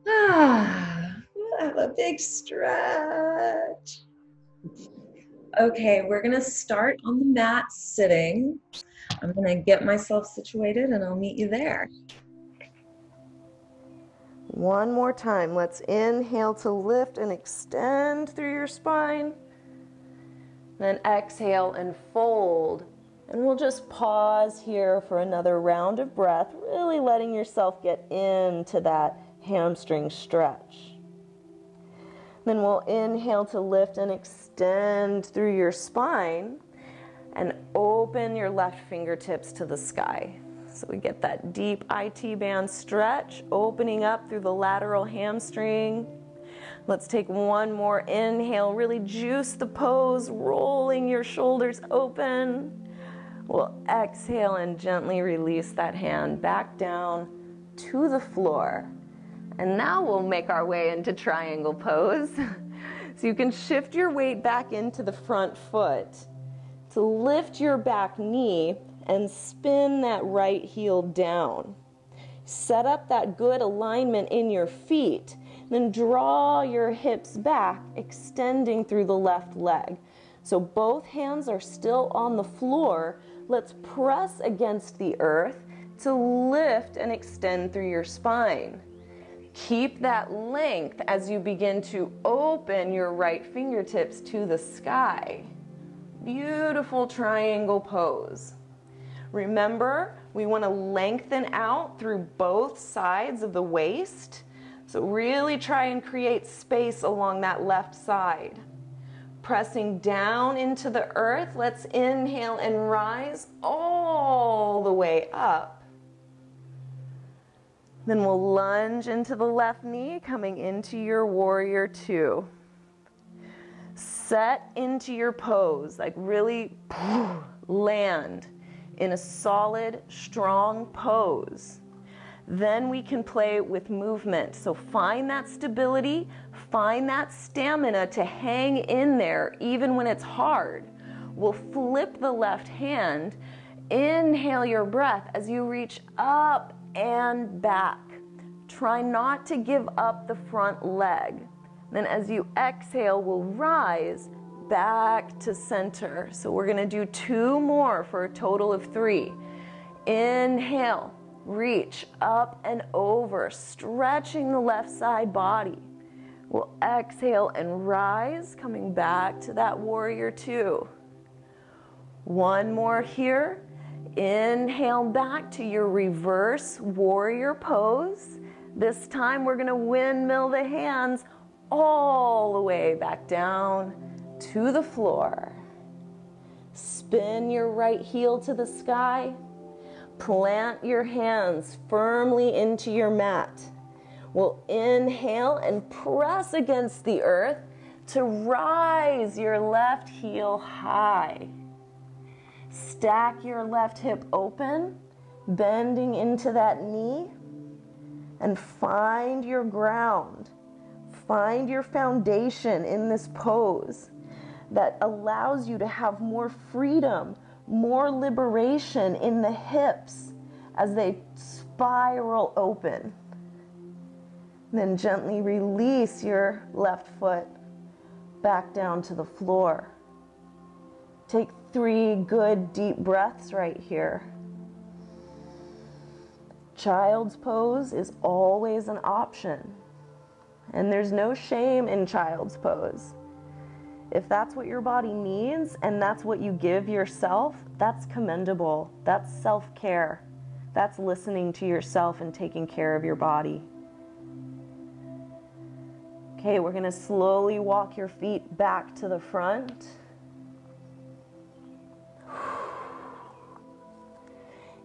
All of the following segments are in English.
We'll have a big stretch. Okay, we're gonna start on the mat sitting. I'm gonna get myself situated and I'll meet you there. One more time. Let's inhale to lift and extend through your spine. Then exhale and fold. And we'll just pause here for another round of breath, really letting yourself get into that hamstring stretch. Then we'll inhale to lift and extend through your spine and open your left fingertips to the sky. So we get that deep IT band stretch, opening up through the lateral hamstring. Let's take one more inhale, really juice the pose, rolling your shoulders open. We'll exhale and gently release that hand back down to the floor. And now we'll make our way into triangle pose. So you can shift your weight back into the front foot to lift your back knee and spin that right heel down. Set up that good alignment in your feet. Then draw your hips back, extending through the left leg. So both hands are still on the floor. Let's press against the earth to lift and extend through your spine. Keep that length as you begin to open your right fingertips to the sky. Beautiful triangle pose. Remember, we want to lengthen out through both sides of the waist. So really try and create space along that left side. Pressing down into the earth, let's inhale and rise all the way up. Then we'll lunge into the left knee, coming into your warrior two. Set into your pose, like really land in a solid, strong pose. Then we can play with movement. So find that stability, find that stamina to hang in there even when it's hard. We'll flip the left hand, inhale your breath as you reach up and back. Try not to give up the front leg. Then as you exhale, we'll rise back to center. So we're gonna do two more for a total of 3. Inhale, reach up and over, stretching the left side body. We'll exhale and rise, coming back to that warrior two. One more here. Inhale back to your reverse warrior pose. This time we're gonna windmill the hands all the way back down to the floor. Spin your right heel to the sky. Plant your hands firmly into your mat. We'll inhale and press against the earth to rise your left heel high. Stack your left hip open, bending into that knee, and find your ground. Find your foundation in this pose that allows you to have more freedom, more liberation in the hips as they spiral open. Then gently release your left foot back down to the floor. Take 3 good deep breaths right here. Child's pose is always an option, and there's no shame in child's pose. If that's what your body needs and that's what you give yourself, that's commendable. That's self-care. That's listening to yourself and taking care of your body. Okay, we're going to slowly walk your feet back to the front.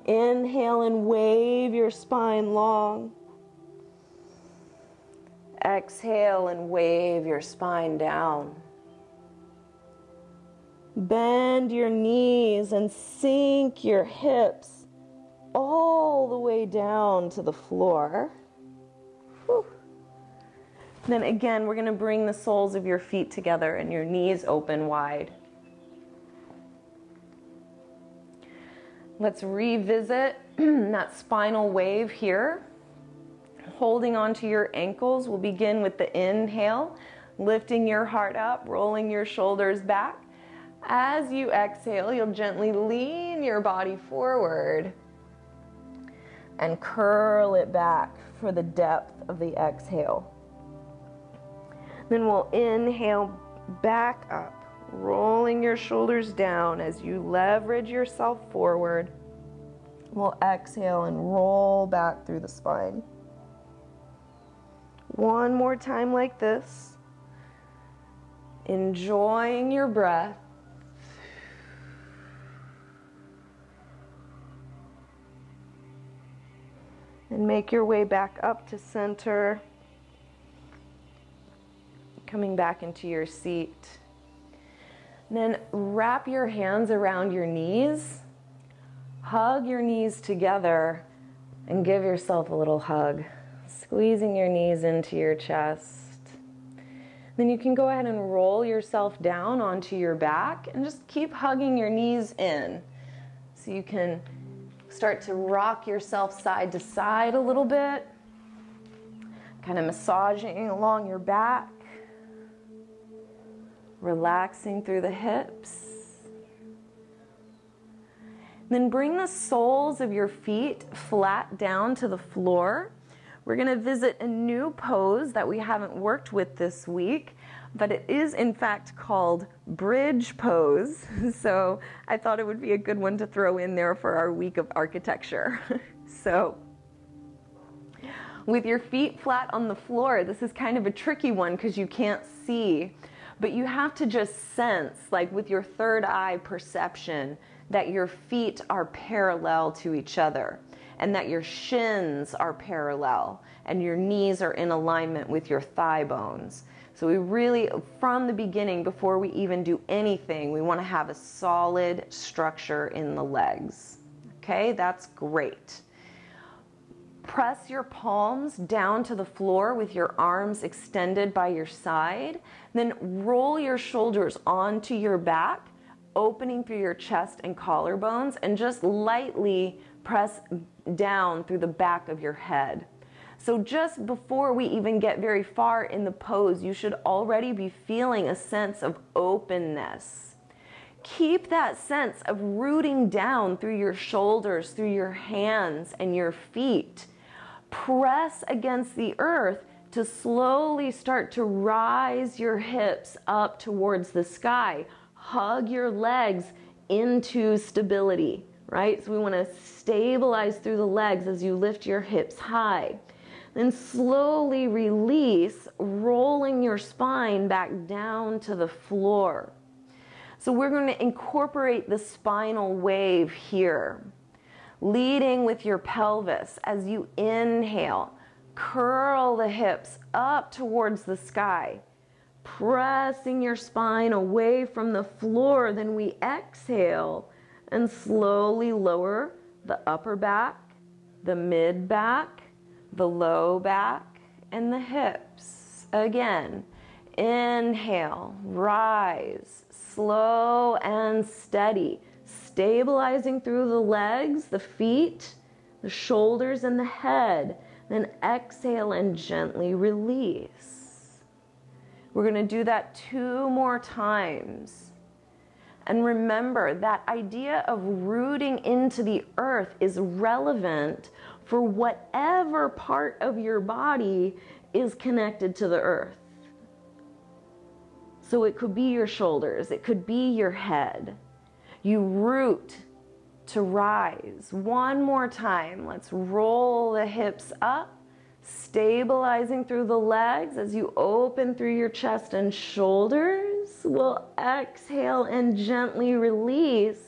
Inhale and wave your spine long. Exhale and wave your spine down. Bend your knees and sink your hips all the way down to the floor. Whew. Then again, we're going to bring the soles of your feet together and your knees open wide. Let's revisit that spinal wave here. holding onto your ankles. We'll begin with the inhale, lifting your heart up, rolling your shoulders back. As you exhale, you'll gently lean your body forward and curl it back for the depth of the exhale. Then we'll inhale back up, rolling your shoulders down as you leverage yourself forward. We'll exhale and roll back through the spine. One more time like this. Enjoying your breath. And make your way back up to center. Coming back into your seat. And then wrap your hands around your knees. Hug your knees together and give yourself a little hug. Squeezing your knees into your chest. Then you can go ahead and roll yourself down onto your back and just keep hugging your knees in. So you can start to rock yourself side to side a little bit. Kind of massaging along your back. Relaxing through the hips. Then bring the soles of your feet flat down to the floor. We're going to visit a new pose that we haven't worked with this week, but it is in fact called bridge pose. So I thought it would be a good one to throw in there for our week of architecture. So with your feet flat on the floor, this is kind of a tricky one because you can't see, but you have to just sense, like with your third eye perception, that your feet are parallel to each other and that your shins are parallel and your knees are in alignment with your thigh bones. So we really, from the beginning, before we even do anything, we want to have a solid structure in the legs. Okay, that's great. Press your palms down to the floor with your arms extended by your side. Then roll your shoulders onto your back, opening through your chest and collarbones, and just lightly press down through the back of your head. So just before we even get very far in the pose, you should already be feeling a sense of openness. Keep that sense of rooting down through your shoulders, through your hands and your feet. Press against the earth to slowly start to rise your hips up towards the sky. Hug your legs into stability, right? So we want to stabilize through the legs as you lift your hips high. Then slowly release, rolling your spine back down to the floor. So we're going to incorporate the spinal wave here, leading with your pelvis as you inhale. Curl the hips up towards the sky, pressing your spine away from the floor. Then we exhale and slowly lower the upper back, the mid back, the low back, and the hips. Again, inhale, rise, slow and steady, stabilizing through the legs, the feet, the shoulders, and the head. Then exhale and gently release. We're going to do that 2 more times. And remember, that idea of rooting into the earth is relevant for whatever part of your body is connected to the earth. So it could be your shoulders, it could be your head. You root to rise. 1 more time. Let's roll the hips up, stabilizing through the legs as you open through your chest and shoulders. We'll exhale and gently release,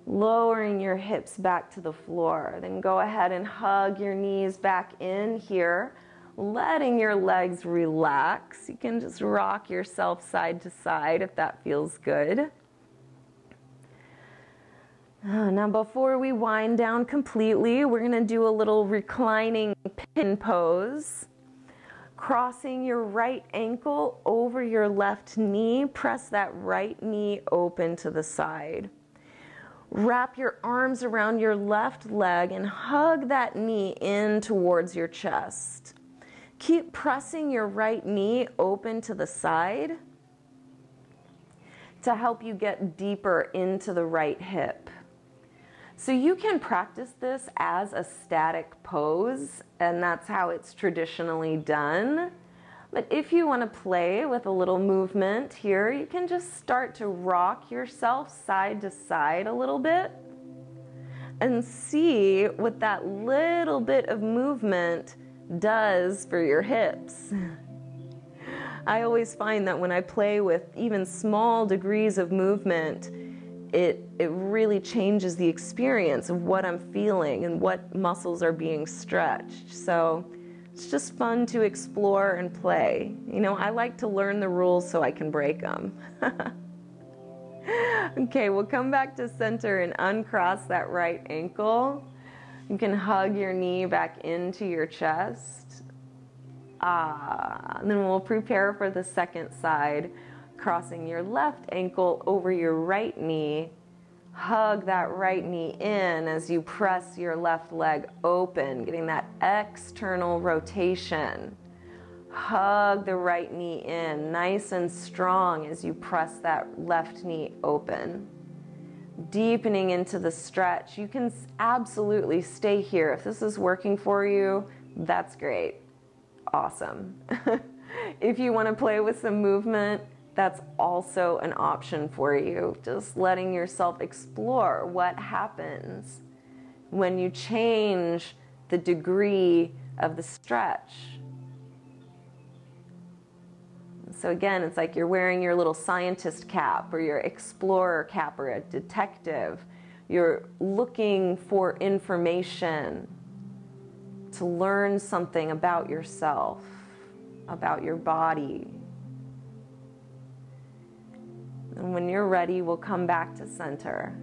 lowering your hips back to the floor. Then go ahead and hug your knees back in here, letting your legs relax. You can just rock yourself side to side if that feels good. Now before we wind down completely, we're going to do a little reclining pin pose. Crossing your right ankle over your left knee, press that right knee open to the side. Wrap your arms around your left leg and hug that knee in towards your chest. Keep pressing your right knee open to the side to help you get deeper into the right hip. So you can practice this as a static pose, and that's how it's traditionally done. But if you want to play with a little movement here, you can just start to rock yourself side to side a little bit and see what that little bit of movement does for your hips. I always find that when I play with even small degrees of movement, it really changes the experience of what I'm feeling and what muscles are being stretched. So it's just fun to explore and play. You know, I like to learn the rules so I can break them. Okay, we'll come back to center and uncross that right ankle. You can hug your knee back into your chest. And then we'll prepare for the second side, crossing your left ankle over your right knee. Hug that right knee in as you press your left leg open, getting that external rotation. Hug the right knee in, nice and strong as you press that left knee open. Deepening into the stretch. You can absolutely stay here. If this is working for you, that's great. Awesome. If you want to play with some movement, that's also an option for you. Just letting yourself explore what happens when you change the degree of the stretch. So again, it's like you're wearing your little scientist cap or your explorer cap or a detective. You're looking for information to learn something about yourself, about your body. And when you're ready, we'll come back to center.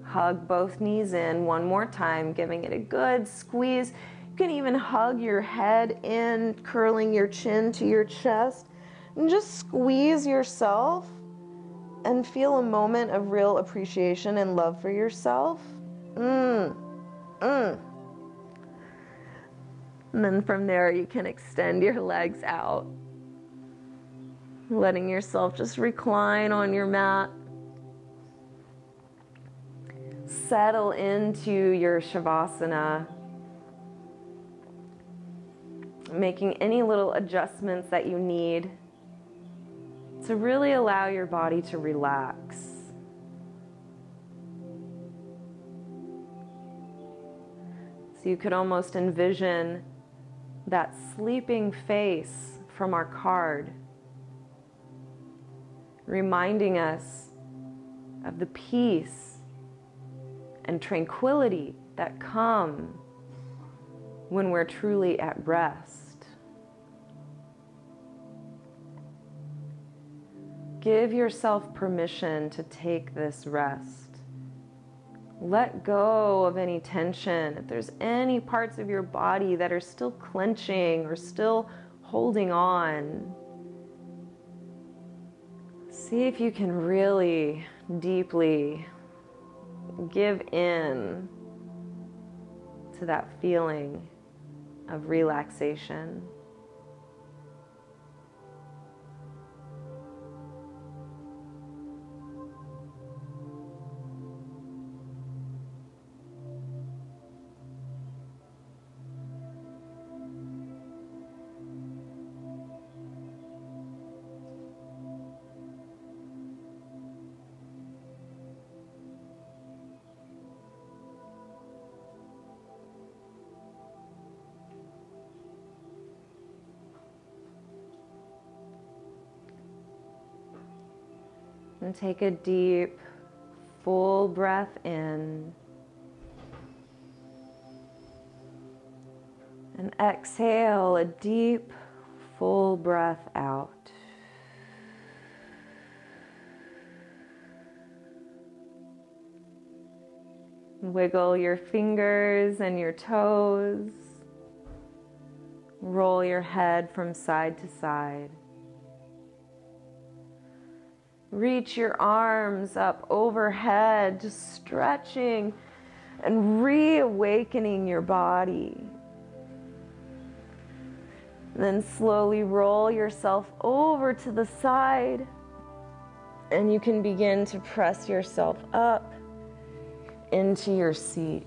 Hug both knees in one more time, giving it a good squeeze. You can even hug your head in, curling your chin to your chest, and just squeeze yourself and feel a moment of real appreciation and love for yourself. And then from there, you can extend your legs out, letting yourself just recline on your mat. Settle into your Shavasana, making any little adjustments that you need to really allow your body to relax. So you could almost envision that sleeping face from our card, reminding us of the peace and tranquility that come when we're truly at rest. Give yourself permission to take this rest. Let go of any tension. If there's any parts of your body that are still clenching or still holding on, see if you can really deeply give in to that feeling of relaxation. And take a deep, full breath in. And exhale a deep, full breath out. Wiggle your fingers and your toes. Roll your head from side to side. Reach your arms up overhead, just stretching and reawakening your body. Then slowly roll yourself over to the side, and you can begin to press yourself up into your seat.